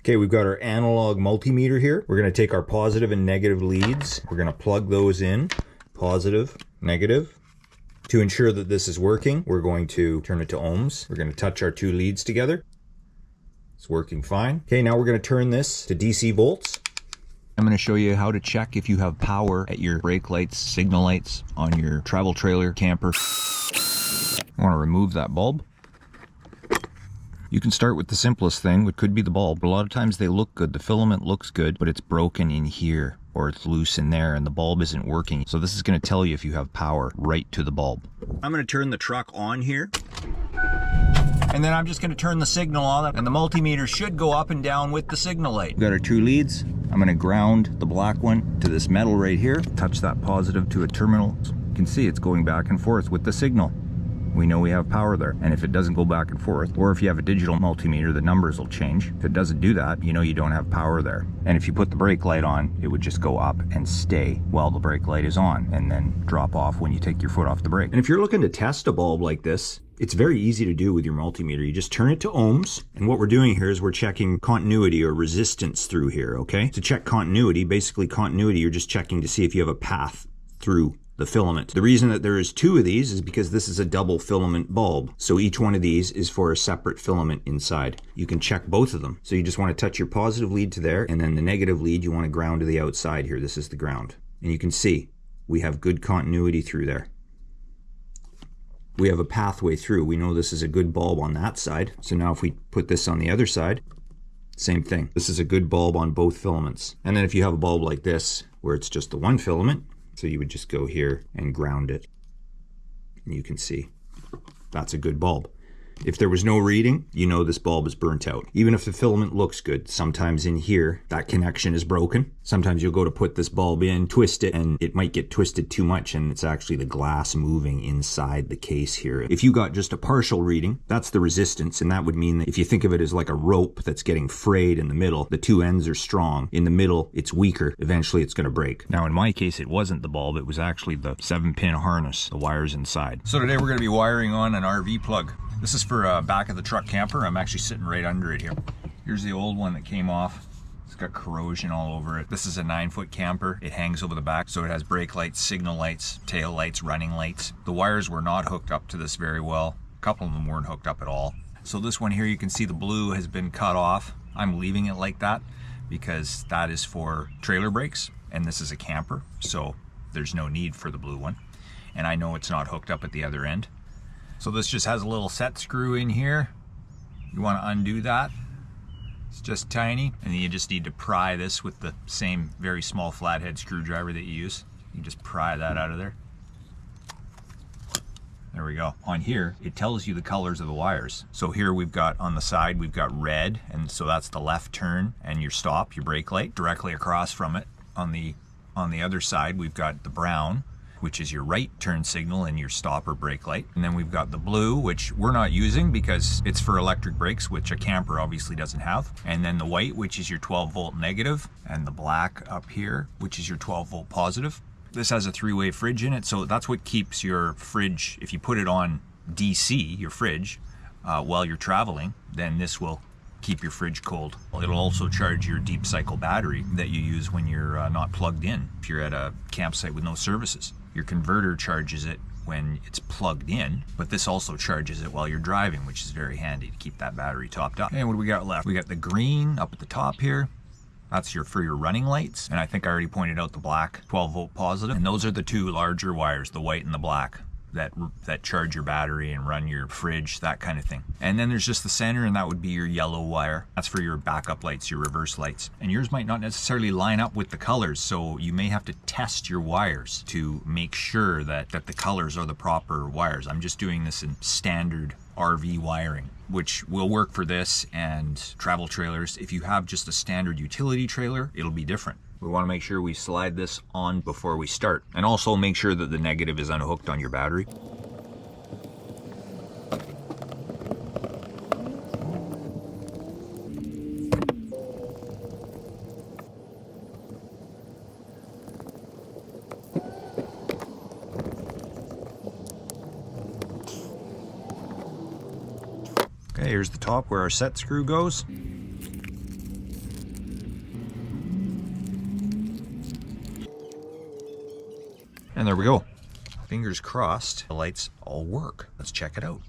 Okay, we've got our analog multimeter here. We're going to take our positive and negative leads. We're going to plug those in, positive, negative. To ensure that this is working, we're going to turn it to ohms. We're going to touch our two leads together. It's working fine. Okay, now we're going to turn this to DC volts. I'm going to show you how to check if you have power at your brake lights, signal lights on your travel trailer, camper. I want to remove that bulb. You can start with the simplest thing, which could be the bulb. A lot of times they look good, the filament looks good, but it's broken in here, or it's loose in there, and the bulb isn't working. So this is going to tell you if you have power right to the bulb. I'm going to turn the truck on here. And then I'm just going to turn the signal on, and the multimeter should go up and down with the signal light. We've got our two leads. I'm going to ground the black one to this metal right here. Touch that positive to a terminal. You can see it's going back and forth with the signal. We know we have power there. And if it doesn't go back and forth, or if you have a digital multimeter, the numbers will change. If it doesn't do that, you know you don't have power there. And if you put the brake light on, it would just go up and stay while the brake light is on, and then drop off when you take your foot off the brake. And if you're looking to test a bulb like this, it's very easy to do with your multimeter. You just turn it to ohms, and what we're doing here is we're checking continuity or resistance through here, okay? To check continuity, basically continuity, you're just checking to see if you have a path through the filament. The reason that there is two of these is because this is a double filament bulb. So each one of these is for a separate filament inside. You can check both of them. So you just want to touch your positive lead to there, and then the negative lead you want to ground to the outside here. This is the ground. And you can see we have good continuity through there. We have a pathway through. We know this is a good bulb on that side. So now if we put this on the other side, same thing. This is a good bulb on both filaments. And then if you have a bulb like this, where it's just the one filament, so you would just go here and ground it. And you can see that's a good bulb. If there was no reading, you know this bulb is burnt out. Even if the filament looks good, sometimes in here, that connection is broken. Sometimes you'll go to put this bulb in, twist it, and it might get twisted too much, and it's actually the glass moving inside the case here. If you got just a partial reading, that's the resistance, and that would mean that if you think of it as like a rope that's getting frayed in the middle, the two ends are strong. In the middle, it's weaker. Eventually, it's gonna break. Now, in my case, it wasn't the bulb. It was actually the 7-pin harness, the wires inside. So today we're gonna be wiring on an RV plug. This is for back of the truck camper. I'm actually sitting right under it here. Here's the old one that came off. It's got corrosion all over it. This is a 9-foot camper. It hangs over the back, so it has brake lights, signal lights, tail lights, running lights. The wires were not hooked up to this very well. A couple of them weren't hooked up at all. So this one here, you can see the blue has been cut off. I'm leaving it like that because that is for trailer brakes, and this is a camper, so there's no need for the blue one. And I know it's not hooked up at the other end. So this just has a little set screw in here. You want to undo that. It's just tiny. And then you just need to pry this with the same very small flathead screwdriver that you use. You just pry that out of there. There we go. On here, it tells you the colors of the wires. So here we've got on the side, we've got red, and so that's the left turn and your stop, your brake light. Directly across from it, on the other side, we've got the brown, which is your right turn signal and your stop or brake light. And then we've got the blue, which we're not using because it's for electric brakes, which a camper obviously doesn't have. And then the white, which is your 12-volt negative, and the black up here, which is your 12-volt positive. This has a 3-way fridge in it, so that's what keeps your fridge, if you put it on DC, your fridge, while you're traveling, then this will keep your fridge cold. It'll also charge your deep cycle battery that you use when you're not plugged in, if you're at a campsite with no services. Your converter charges it when it's plugged in, but this also charges it while you're driving, which is very handy to keep that battery topped up. And what do we got left? We got the green up at the top here. That's for your running lights. And I think I already pointed out the black 12-volt positive. And those are the two larger wires, the white and the black, that charge your battery and run your fridge, that kind of thing. And then there's just the center, and that would be your yellow wire. That's for your backup lights, your reverse lights. And yours might not necessarily line up with the colors, so you may have to test your wires to make sure that the colors are the proper wires. I'm just doing this in standard RV wiring, which will work for this and travel trailers. If you have just a standard utility trailer, it'll be different. We want to make sure we slide this on before we start, and also make sure that the negative is unhooked on your battery. Okay, here's the top where our set screw goes. And there we go. Fingers crossed, the lights all work. Let's check it out.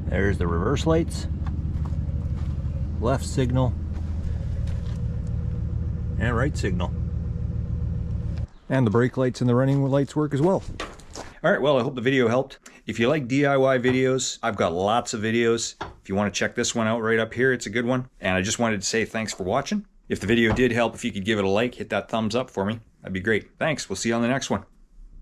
There's the reverse lights, left signal, and right signal. And the brake lights and the running lights work as well. All right, well, I hope the video helped. If you like DIY videos, I've got lots of videos. If you want to check this one out right up here, it's a good one. And I just wanted to say thanks for watching. If the video did help, if you could give it a like, hit that thumbs up for me. That'd be great. Thanks. We'll see you on the next one.